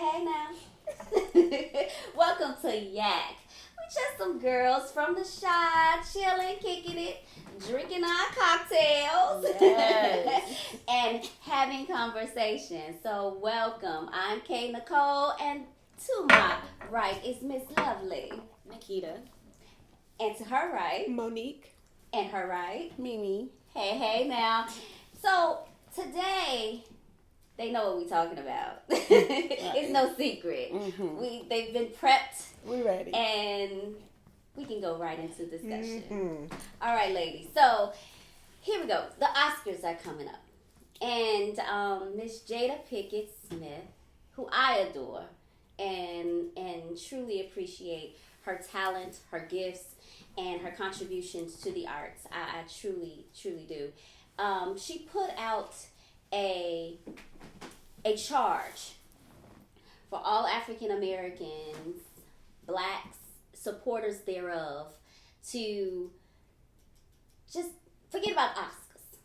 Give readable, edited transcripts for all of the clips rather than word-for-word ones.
Hey now. Welcome to Yak. We just some girls from the shy, chilling, kicking it, drinking our cocktails, Yes. and having conversation. So welcome. I'm Kay Nicole, and to my right is Miss Lovely, Nikita. and to her right, Monique. and her right. Mimi. Hey now. So today they know what we're talking about. Right. It's no secret. They've been prepped, We ready. and we can go right into discussion. Mm-hmm. All right, ladies. So here we go. The Oscars are coming up, and Miss Jada Pinkett Smith, who I adore and truly appreciate her talent, her gifts, and her contributions to the arts. I truly do. She put out a charge for all African Americans, blacks, supporters thereof, to just forget about Oscars.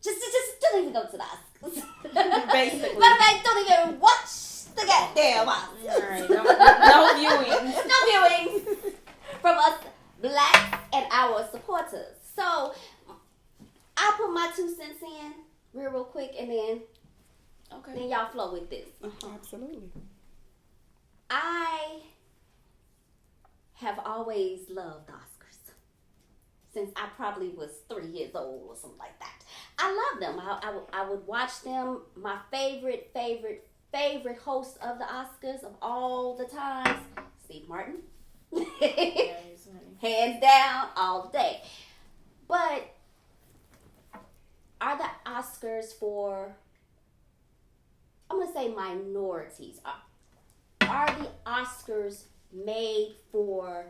Just don't even go to the Oscars. Basically. Matter of fact, don't even watch the goddamn Oscars. All right. No viewing. No viewings from us blacks and our supporters. So I'll put my 2 cents in real quick, and then Okay. y'all flow with this. Absolutely. I have always loved Oscars since I probably was 3 years old or something like that. I love them. I would watch them. My favorite host of the Oscars of all the times, Steve Martin. Hands down, all day. But are the Oscars for, I'm going to say, minorities? Are the Oscars made for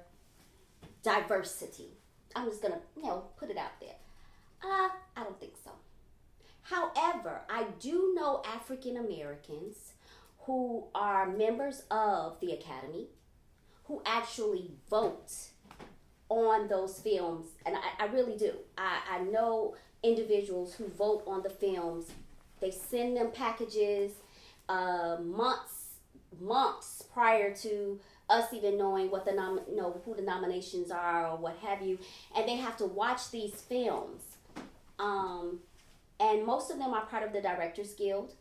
diversity? I'm just going to, put it out there. I don't think so. However, I do know African Americans who are members of the Academy who actually vote on those films, and I really do. I know individuals who vote on the films. They send them packages months prior to us even knowing what who the nominations are or what have you, and they have to watch these films. And most of them are part of the Directors Guild.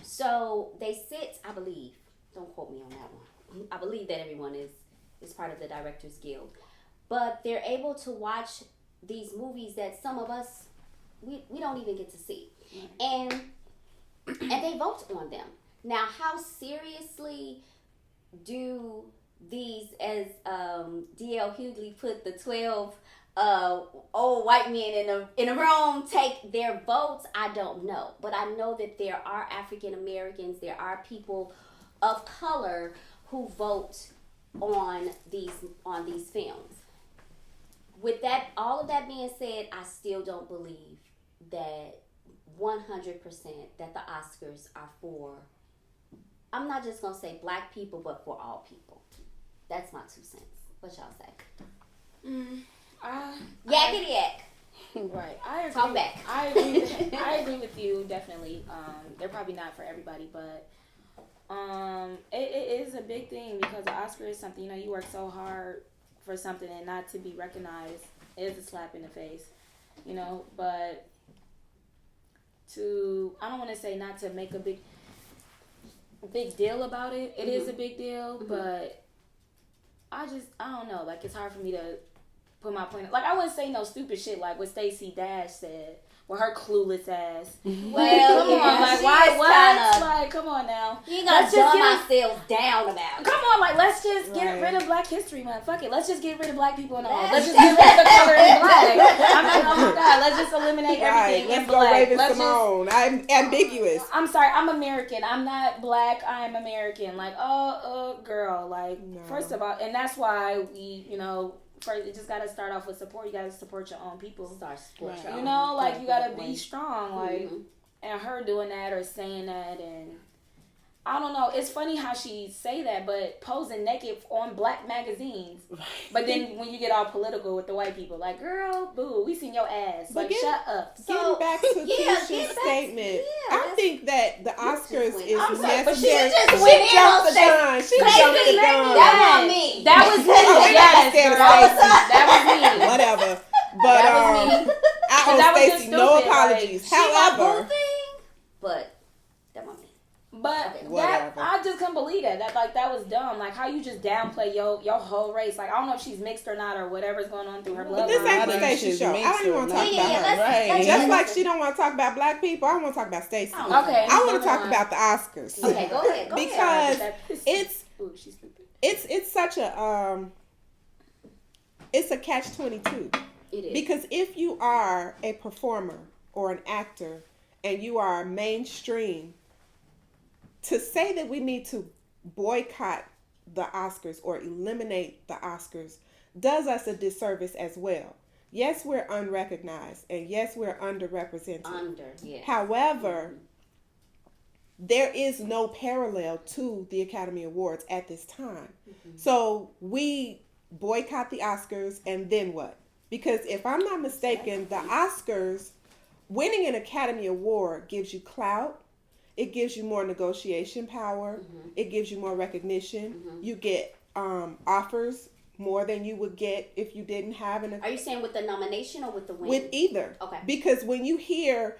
So they sit, I believe, don't quote me on that one. I believe that everyone is part of the Directors Guild. But they're able to watch these movies that some of us, we don't even get to see. And they vote on them. Now, how seriously do these, as D.L. Hughley put, the 12 old white men in a room take their votes? I don't know. But I know that there are African Americans, there are people of color who vote on these films. With that, all of that being said, I still don't believe that 100% that the Oscars are for, I'm not just going to say black people, but for all people. That's my 2 cents. What y'all say? Yakety yak. Right. I agree. Talk back. I agree with you, definitely. They're probably not for everybody, but it is a big thing because the Oscar is something, you work so hard for something and not to be recognized is a slap in the face, but I don't want to say not to make a big deal about it. It is a big deal, but I don't know. Like, it's hard for me to put my point. Like, I wouldn't say no stupid shit like what Stacey Dash said with her clueless ass. Well, come on, like, why? What? Like, come on now. You ain't gonna dumb ourselves down about it. Come on, like, let's just get rid of Black History Month. Fuck it. Let's just get rid of black people and all. Let's just get rid of the color in black. I'm like, oh my God, let's just eliminate everything in black. Let's go Raven Simone. I'm ambiguous. I'm sorry, I'm American. I'm not black. I'm American. Like, girl. Like, first of all, and that's why we, first, you just gotta start off with support. You gotta support your own people. Start support your own. Like, you gotta be strong. Like, and her doing that or saying that, and I don't know. It's funny how she say that, but posing naked on black magazines. But then when you get all political with the white people, like, girl, boo, we seen your ass. But Like, shut up. Getting back to Keisha's statement, I think that the Oscars is necessary. But she just went in on the gun. She Crazy jumped the lady. gun. That was me. That was me. Yes, that was me. Whatever. But that was me. I owe Stacey no apologies. Like, However, but that was me. But Okay. that I just couldn't believe that. That was dumb. Like how you just downplay your whole race. Like I don't know if she's mixed or not or whatever's going on through her blood. But this ain't the Stacey show. I don't even want to talk about her. Right. Just like she don't want to talk about black people, I want to talk about Stacey. Okay. I want to talk about the Oscars. Okay, go ahead. Because it's such a it's a catch-22. It is. Because if you are a performer or an actor and you are mainstream, to say that we need to boycott the Oscars or eliminate the Oscars does us a disservice as well. Yes, we're unrecognized, and yes, we're underrepresented. However, there is no parallel to the Academy Awards at this time. So we boycott the Oscars, and then what? Because if I'm not mistaken, the Oscars, winning an Academy Award gives you clout. It gives you more negotiation power. It gives you more recognition. You get offers more than you would get if you didn't have an. Are you saying with the nomination or with the win? With either. Okay. Because when you hear,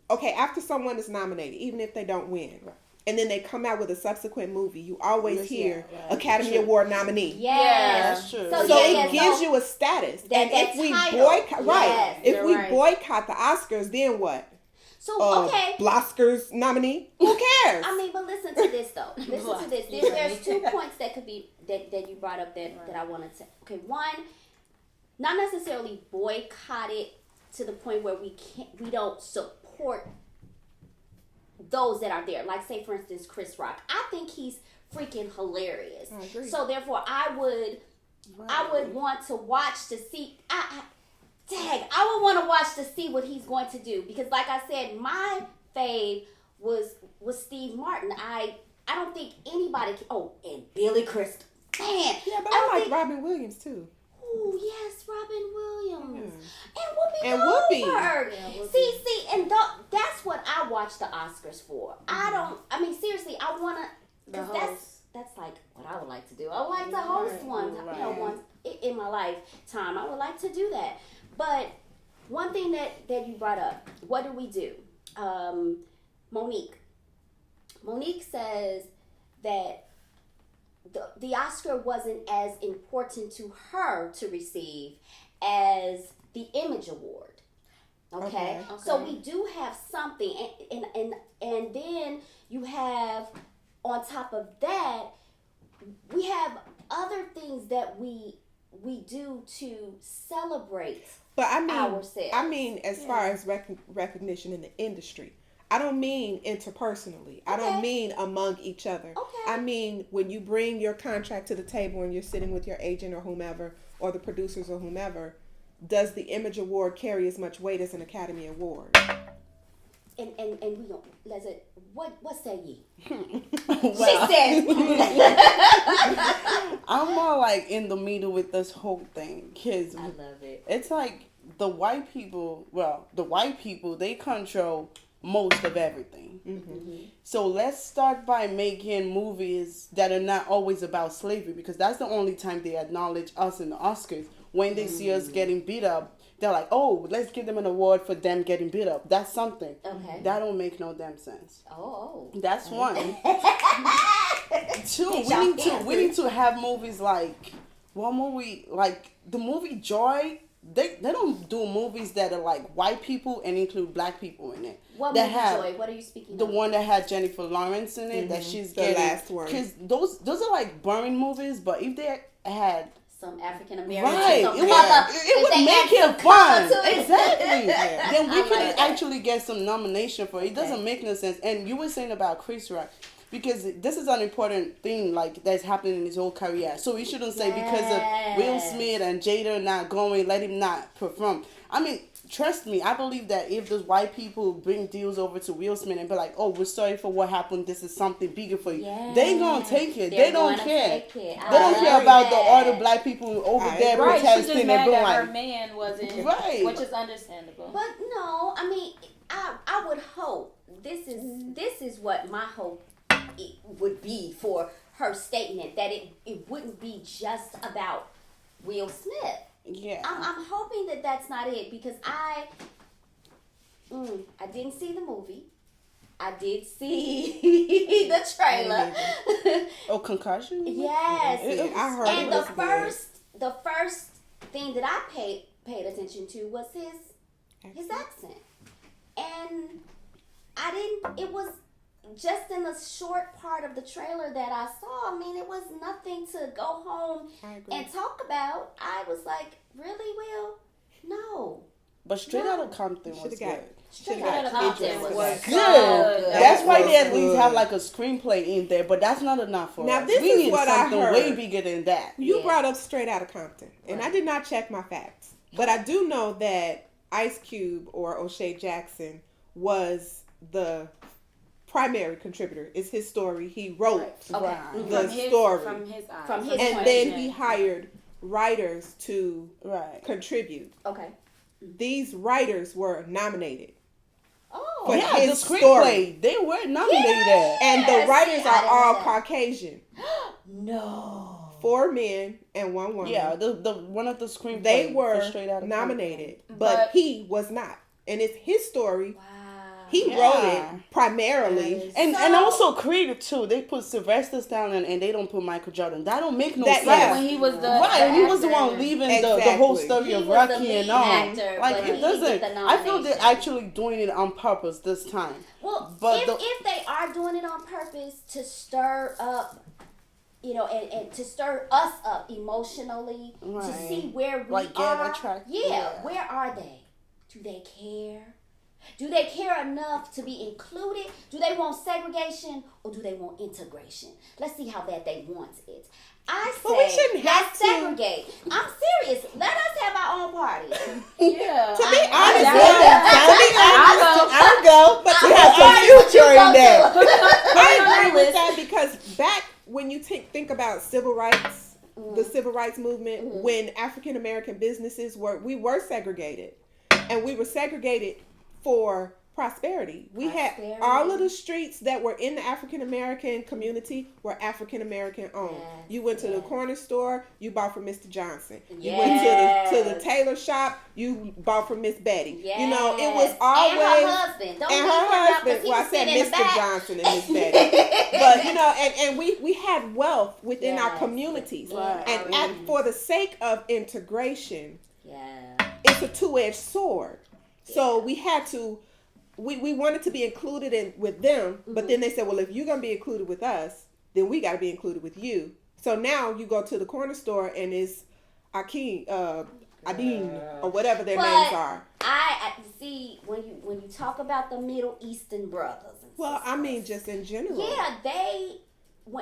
after someone is nominated, even if they don't win, and then they come out with a subsequent movie, you always hear Academy Award nominee. Yeah, that's true. So it gives you a status. And if we boycott, if we boycott the Oscars, then what? So, okay. Bloskers nominee? Who cares? I mean, but listen to this, though. Listen to this. There's 2 points that could be, that you brought up that I wanted to. Okay, one, not necessarily boycott it to the point where we don't support those that are there. Like, say, for instance, Chris Rock. I think he's freaking hilarious. I agree. So, therefore, I would want to watch to see... I would want to watch to see what he's going to do, because like I said, my fave was Steve Martin. I don't think anybody can, and Billy Crystal. Man. Yeah, but I like Robin Williams too. Oh, yes, Robin Williams. Yeah. And Whoopi Goldberg. See, and that's what I watch the Oscars for. Seriously, I want to, because that's like what I would like to do. I would like to host one, once in my lifetime. I would like to do that. But one thing that you brought up, what do? Monique says that the Oscar wasn't as important to her to receive as the Image Award. Okay. So we do have something, and then you have, on top of that, we have other things that we do to celebrate. But ourselves. I mean, as far as recognition in the industry, I don't mean interpersonally. I don't mean among each other. I mean, when you bring your contract to the table and you're sitting with your agent or whomever, or the producers or whomever, does the Image Award carry as much weight as an Academy Award? And we don't. What say ye? Well, she said. I'm more like in the middle with this whole thing, because I love it. It's like the white people. Well, the white people, they control most of everything. So let's start by making movies that are not always about slavery, because that's the only time they acknowledge us in the Oscars. When they see us getting beat up, they're like, oh, let's give them an award for them getting beat up. That's something. Okay. That don't make no damn sense. Oh. That's one. Two, we need to have movies like, one movie, like the movie Joy. They don't do movies that are like white people and include black people in it. What movie Joy? What are you speaking the of? The one that had Jennifer Lawrence in it, that she's the last one. Because those are like boring movies, but if they had some African American, right? It would make it fun. Exactly. Then we could actually get some nomination for it. It doesn't make no sense. And you were saying about Chris Rock. because this is an important thing like that's happening in his whole career. So we shouldn't say because of Will Smith and Jada not going, let him not perform. I mean, trust me, I believe that if those white people bring deals over to Will Smith and be like, "Oh, we're sorry for what happened. This is something bigger for you," they gonna take it. They don't care. They don't care about the other black people over there right, protesting she just and mad being that like, her man wasn't, right, which is understandable. But no, I mean, I would hope this is what my hope it would be for her statement, that it wouldn't be just about Will Smith. Yeah. I'm hoping that that's not it, because I didn't see the movie. I did see the trailer. Oh, Concussion? Yes. I heard And it was the first thing that I paid attention to was his accent. And it was just in the short part of the trailer that I saw. I mean, it was nothing to go home and talk about. I was like, really, Will? No. But Straight Outta Compton was good. Straight Outta Compton was good. That's why they at least have like a screenplay in there, but that's not enough for now, us. this We is need what I something heard. way bigger than that. You brought up Straight Outta Compton, and I did not check my facts, but I do know that Ice Cube or O'Shea Jackson was the primary contributor. It's his story. He wrote the story from his eyes. From his and then he hired writers to contribute. Okay. These writers were nominated. Oh. For Yeah, his the screenplay. story. They were nominated. And the writers I are didn't all know that. Caucasian. No. 4 men and 1 woman. Yeah, the one of the screenplays. They were for Straight Outta nominated, Compton. but he was not. And it's his story. Wow. He wrote it primarily. And also creative too. They put Sylvester Stallone and they don't put Michael Jordan. That don't make no That- sense. yeah. When he was the Right, he was the actor. one leaving the Exactly. whole story He of was the Rocky lead and all. actor, Like but it he doesn't. didn't get the I feel they're nomination. actually doing it on purpose this time. Well, But if they are doing it on purpose to stir up, and to stir us up emotionally, to Right. see where we Like, get are. attracted, Yeah, yeah. where are they? Do they care? Do they care enough to be included? Do they want segregation or do they want integration? Let's see how bad they want it. I say, But we shouldn't have let's to- segregate. I'm serious. Let us have our own party. Yeah. To be honest, I'll go. But you have Party, some what you future in gonna there. do? I agree with that, because back when you think about civil rights, the civil rights movement, when African American businesses we were segregated, and we were segregated for prosperity. We had all of the streets that were in the African American community were African American owned. Yes, You went to the corner store, you bought from Mr. Johnson. You Yes. went to the tailor shop, you bought from Miss Betty. Yes. You know, it was And always her husband. Don't and leave her him out, 'cause husband. he Well, I was said sitting in the back. Mr. Johnson and Miss Betty. But and we had wealth within our Yes. communities. Right. And for the sake of integration, Yeah. it's a two-edged sword. So we had to we wanted to be included with them, but then they said, well, if you're gonna be included with us, then we gotta be included with you. So now you go to the corner store and it's Akeem, Adine, or whatever their names are. I see when you talk about the Middle Eastern brothers. And Well, I sisters, mean, just in general. yeah, they.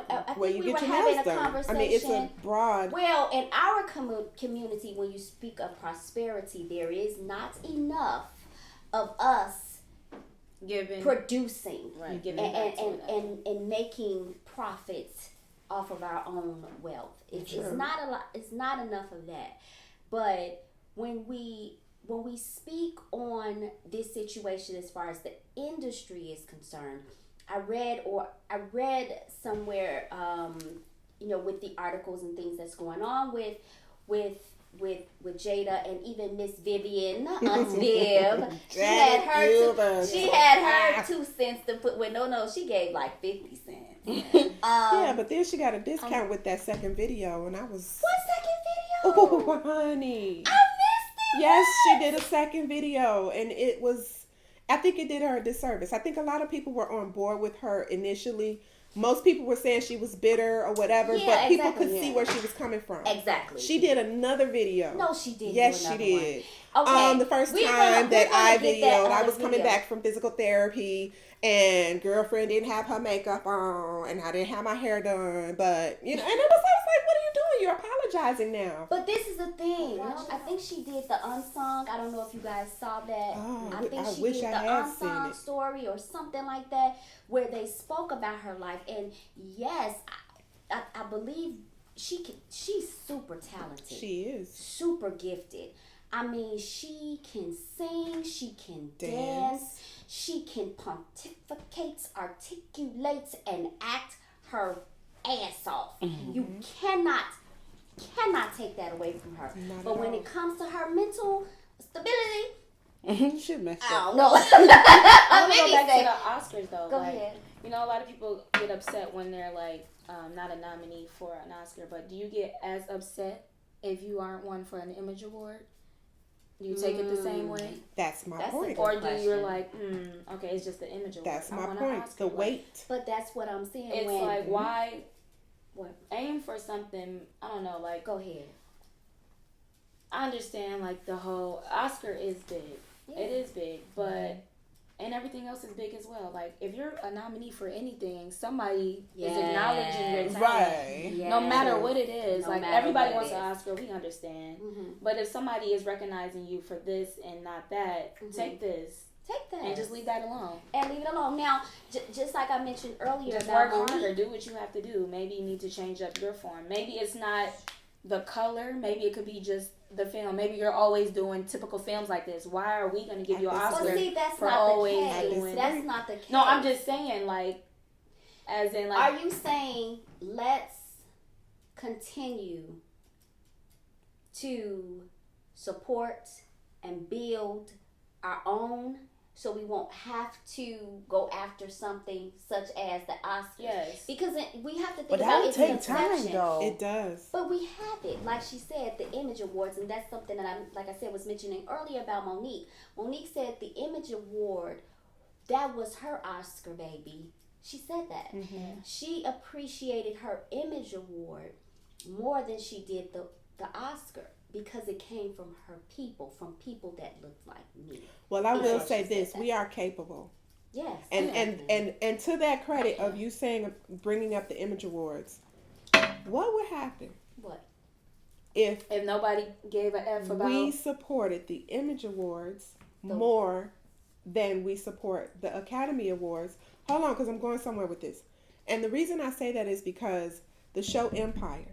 I think Where you we get were your having nails a done. conversation. I mean, it's a broad. Well, in our community, when you speak of prosperity, there is not enough of us Giving. producing Right, giving back to and making profits off of our own wealth. It's not a lot. It's not enough of that. But when we speak on this situation as far as the industry is concerned, I read somewhere, with the articles and things that's going on with Jada and even Miss Vivian, Aunt Viv, she had her 2 cents to put. Well, no, she gave like 50 cents. Yeah, but then she got a discount with that second video, and I was. What second video? Oh, honey. I missed it. Yes, she did a second video, and it was. I think it did her a disservice. I think a lot of people were on board with her initially, most people were saying she was bitter or whatever, Yeah, but people exactly, could see yeah. where she was coming from. Exactly. She did another video. No, she didn't. Yes, do she another did. One. Okay. The first We're time that I get that videoed, I other was coming video. back from physical therapy, and girlfriend didn't have her makeup on, and I didn't have my hair done, but and I was like, what are you doing? You're apologizing now. But this is the thing. I think she did the unsung. I don't know if you guys saw that. Oh, I think I she wish did I the had seen unsung it. story or something like that, where they spoke about her life. And yes, I believe she's super talented. She is. Super gifted. I mean, she can sing, she can dance, she can pontificate, articulate, and act her ass off. Mm-hmm. You cannot take that away from her. Not But at when all. it comes to her mental stability, She messed I up. don't know. I want to go Maybe back say- to the Oscars though. Go like, ahead. You know, a lot of people get upset when they're like not a nominee for an Oscar, but do you get as upset if you aren't one for an Image Award? Do you take it the same way? That's my That's a point. good Or do question. you're like, okay, it's just the Image Award. That's I my want an point. Oscar. The Like, weight. But that's what I'm saying. It's when, like, why? What? Aim for something, I don't know, like, Go ahead. I understand, like, the whole Oscar is big. Yeah. It is big, but and everything else is big as well. Like, if you're a nominee for anything, somebody is acknowledging your talent. Right. Yes. No matter what it is. No like, matter everybody what wants it an is. Oscar, we understand. Mm-hmm. But if somebody is recognizing you for this and not that, take this Take that. and just leave that alone. And leave it alone. Now, just like I mentioned earlier Just about work Monique. harder. Do what you have to do. Maybe you need to change up your form. Maybe it's not the color. Maybe it could be just the film. Maybe you're always doing typical films like this. Why are we going to give you an Oscar Well, see, that's for not always the case. doing? That's not the case. No, I'm just saying, like, as in, like, Are you saying let's continue to support and build our own, so we won't have to go after something such as the Oscars? yes. Because we have to think But about that'll its take time, conception. though. It does. But we have it, like she said, the Image Awards, and that's something that like I said, was mentioning earlier about Monique. Monique said the Image Award, that was her Oscar, baby. She said that. Mm-hmm. She appreciated her Image Award more than she did the Oscar, because it came from her people, from people that looked like me. Well, I will Yeah, say she said this: that. we are capable. Yes. And to that credit of you saying, bringing up the Image Awards, what would happen What? if nobody gave a F about we supported the Image Awards more than we support the Academy Awards? Hold on, because I'm going somewhere with this. And the reason I say that is because the show Empire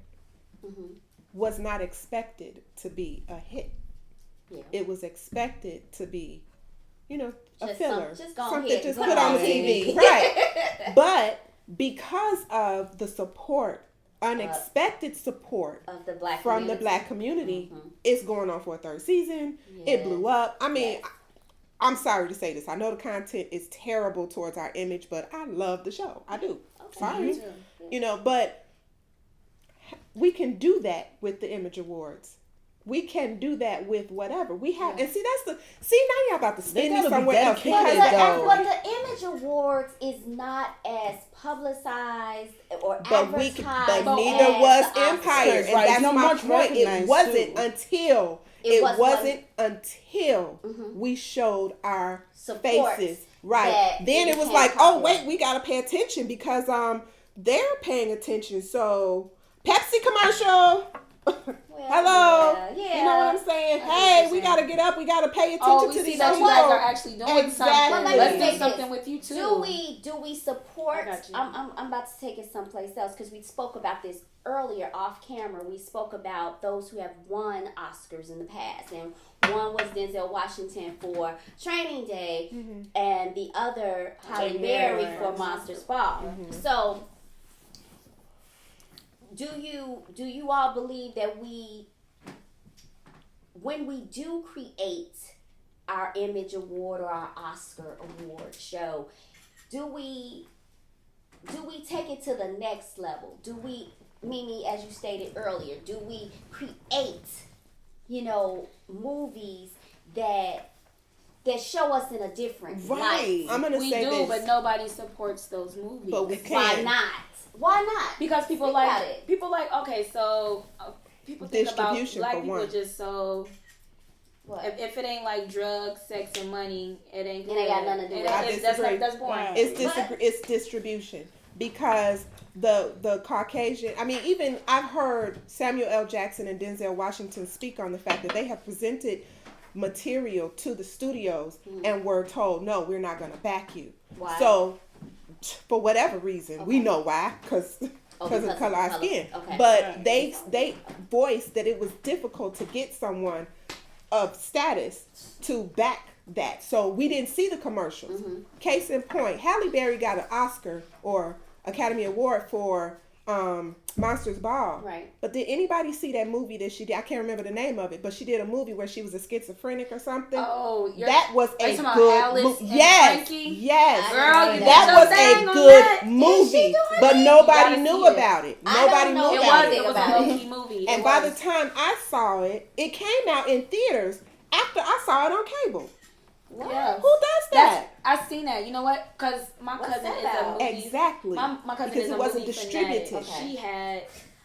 was not expected to be a hit. Yeah. It was expected to be, a Just filler. just go something ahead, just put put it on on TV. TV. Right. But because of the support, unexpected support Of the black from community. the black community, Mhm. it's going on for a third season. It blew up. I mean, Yes. I'm sorry to say this. I know the content is terrible towards our image, but I love the show. I do. Okay. Sorry. Me too. But we can do that with the Image Awards. We can do that with whatever we have. And see, now y'all about to They spin me gotta be somewhere else. dedicated, Because though. But the Image Awards is not as publicized or But advertised. neither as was the Oscars. Empire, and Right, that's not my much point. It recognized, wasn't too. until It wasn't until we showed our Support faces, right? that Then it it was became like, popular. oh wait, we gotta pay attention because they're paying attention. So Pepsi commercial. Hello. Yeah. You know what I'm saying? I know Hey, what we you're gotta saying. get up. We gotta pay attention Oh, we to see these that people. you guys are actually doing Exactly. something. Well, Let's me do say something this. with you too. Do we support? I got you. I'm about to take it someplace else because we spoke about this earlier off camera. We spoke about those who have won Oscars in the past, and one was Denzel Washington for Training Day, and the other Halle Halle Berry Berry for for Monsters Ball. So, do you all believe that when we do create our Image Award or our Oscar Award show, do we take it to the next level? Do we, Mimi, as you stated earlier, do we create, movies that that show us in a different light. I'm gonna We say do, this, but nobody supports those movies. but we Why can. not? Why not? Because people Think like about it. people like okay, so people think about Distribution, black for people one. just so. What? If it ain't like drugs, sex, and money, it ain't good. It ain't got nothing to do with it. That's boring. Right. It's distribution because the Caucasian. I mean, even I've heard Samuel L. Jackson and Denzel Washington speak on the fact that they have presented material to the studios and were told, no, we're not going to back you. Why? So, for whatever reason, we Okay. know why, because of the color of our skin. Okay. But Right. they voiced that it was difficult to get someone of status to back that. So we didn't see the commercials. Case in point, Halle Berry got an Oscar or Academy Award for Monsters Ball. Right. But did anybody see that movie that she did? I can't remember the name of it, but she did a movie where she was a schizophrenic or something. Oh, that was are you a talking about good Alice movie. and Yes, Frankie? yes. Girl, you that got was your thing a on good that. movie, do but it? nobody You knew gotta see about it. I Nobody don't know knew It about was. it. It was a about low it. key movie. And It by was. the time I saw it, it came out in theaters after I saw it on cable. What? Yeah. Who does that? I've seen that. You know what? Because my What's cousin that is a about? movie. Exactly. My cousin Because is it a wasn't movie distributed. fanatic. Okay. She had.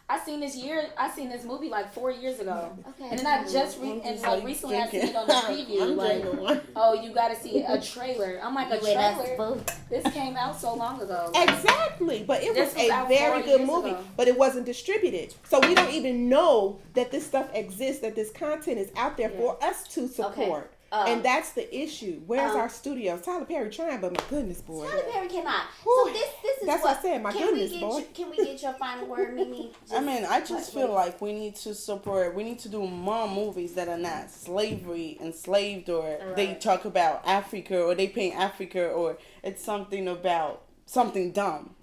I seen this movie like 4 years ago. Okay. And then I just recently I seen it on the preview. Like, oh, you got to see a trailer. I'm like, a You and us trailer? both. This came out so long ago. Exactly, but it This was was a out very 4 good years movie, ago. but it wasn't distributed. So we don't even know that this stuff exists, that this content is out there for us to support. And that's the issue. Where's our studios? Tyler Perry trying, but my goodness, boy. Tyler Perry cannot. Whew. So this is That's what I said, my can goodness, we get boy. Can we get your final word, Mimi? I mean, I just feel like we need to support. We need to do more movies that are not slavery enslaved, or they talk about Africa, or they paint Africa, or it's something about something dumb,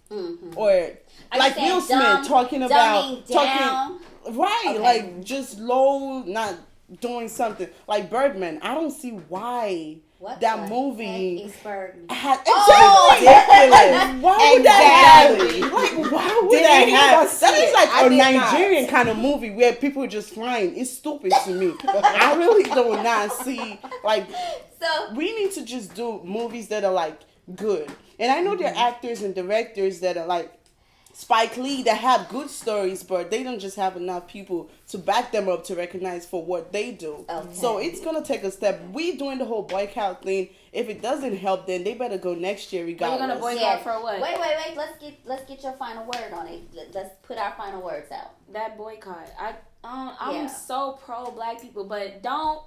or like saying Will Smith dumb, talking about dumbing down? right, Okay. like just low, not doing something like Birdman. I don't see why What that the movie heck is Birdman? had Oh! ridiculous. Why would that Exactly. happen? Like, why would Did that any of happen? us That see is it? like I a did not. Nigerian kind of movie where people are just flying. It's stupid to me. I really do not see, like, So we need to just do movies that are like good. And I know there are actors and directors that are like Spike Lee that have good stories, but they don't just have enough people to back them up to recognize for what they do. Okay. So it's gonna take a step. We doing the whole boycott thing. If it doesn't help, then they better go next year Are you regardless. gonna boycott yeah. for what? Wait. Let's get your final word on it. Let's put our final words out. That boycott. I'm Yeah. so pro black people, but don't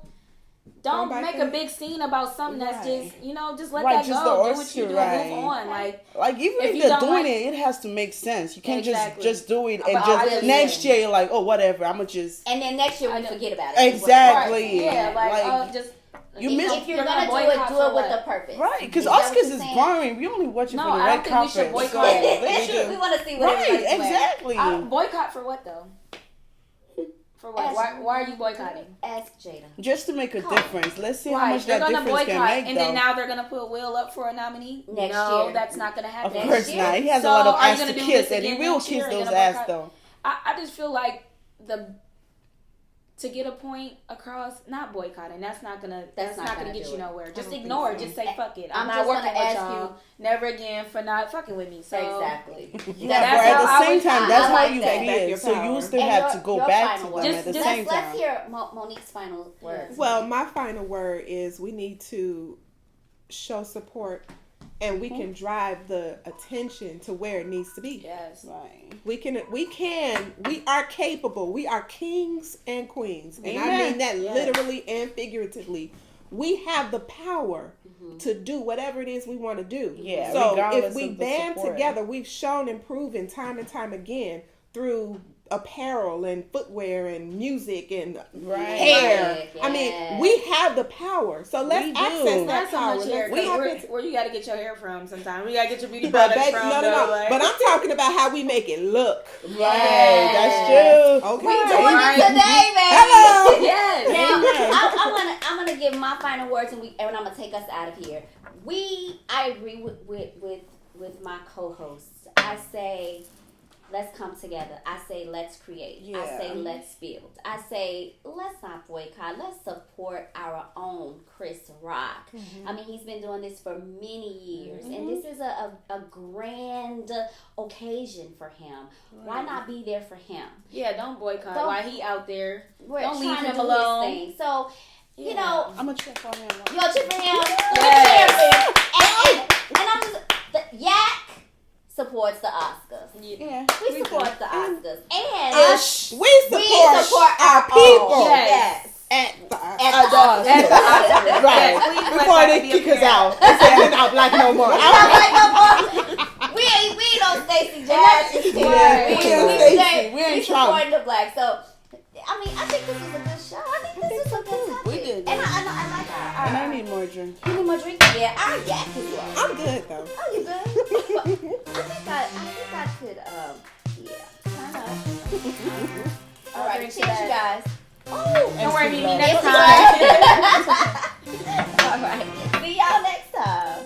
Don't buy make a things. big scene about something that's Right. just just let Right, that just go. the Do what you do. Oscar, And move right. on. Like Like even If if, you they're don't doing like- it has to make sense. You can't Exactly. just do it But and I just just- next year you're like, oh whatever, I'ma just And then next year we I know. forget about it. exactly. yeah, like just you If, miss if you're You're gonna gonna do it, boycott do for it with what? a purpose. right because Is that what Oscars you're is saying? boring. We only watch it No, for the I red don't think we should carpet. boycott it. They should. We want to see what Right, everybody's wearing. exactly. boycott for what though? For what? Why are you boycotting? Ask Jada. Just to make a difference. Let's see how Why? much They're that gonna difference boycott, can make. and though. then now they're gonna put Will up for a nominee. Next no, year. that's not gonna of happen. course year? not. He has So, a lot of are you ass gonna to do kiss, this and he again will next year? kiss Are you those gonna ass boycott? though. I just feel like to get a point across, not boycotting. That's not gonna get you nowhere. Just don't ignore. think so. Just say fuck it. I'm I'm not just working gonna with ask y'all. Never again for not fucking with me. So Exactly. Yeah, That's but at how the I same would- time, I that's how like you that. Back feel. your So power. you still And have your- to go your back final to word. them at the Just- same Let's time. hear Monique's final words. Well, my final word is we need to show support, and we can drive the attention to where it needs to be. yes. Right. We are capable. We are kings and queens. And I Amen. mean that Yes. literally and figuratively. We have the power to do whatever it is we want to do. Yeah, So if regardless we of the band support. together, we've shown and proven time and time again through apparel and footwear and music and Right. hair. Yeah. I mean, we have the power. So let's We do. access that Not so power. much hair. Let's tap Where, into- where you gotta get your hair from sometimes. You gotta get your beauty But products baby, from. no. though, like- But I'm talking about how we make it look. Right. That's true. Okay. We doing Right. it today, baby. Hello. Yes. Now, I'm gonna give my final words, and I'm gonna take us out of here. I agree with my co-hosts. I say let's come together. I say let's create. I Yeah. say let's build. I say let's not boycott. Let's support our own Chris Rock. I mean, he's been doing this for many years, and this is a grand occasion for him. Why not be there for him? Yeah, don't boycott Don't- while he out there. We're Don't leave trying to him do alone. his thing. So, you Yeah. know, I'm gonna check on him. you gonna cheer for him? Yes. And I'm just, the Yak supports the Oscars. Yeah. We support the Oscars. And We support our people Yes. at the at the Oscars. At the Oscars. Right. Yes, please let Before that they be kick us apparent. out. They say we're not black no more. I'm like, no more. We ain't no Stacey Dash. Yeah, we ain't Stacey. We ain't Trump. supporting the black. So, I mean, I think this is a good show. I think this is a good topic. We did. And I like our. And I need more drink. You need more drink? Yeah, our Yak is low. I'm good though. Oh, you good? I think I could, yeah. Turn up. All right, cheers, you guys. Oh, Don't worry, Mimi, next next time. All right, see y'all next time.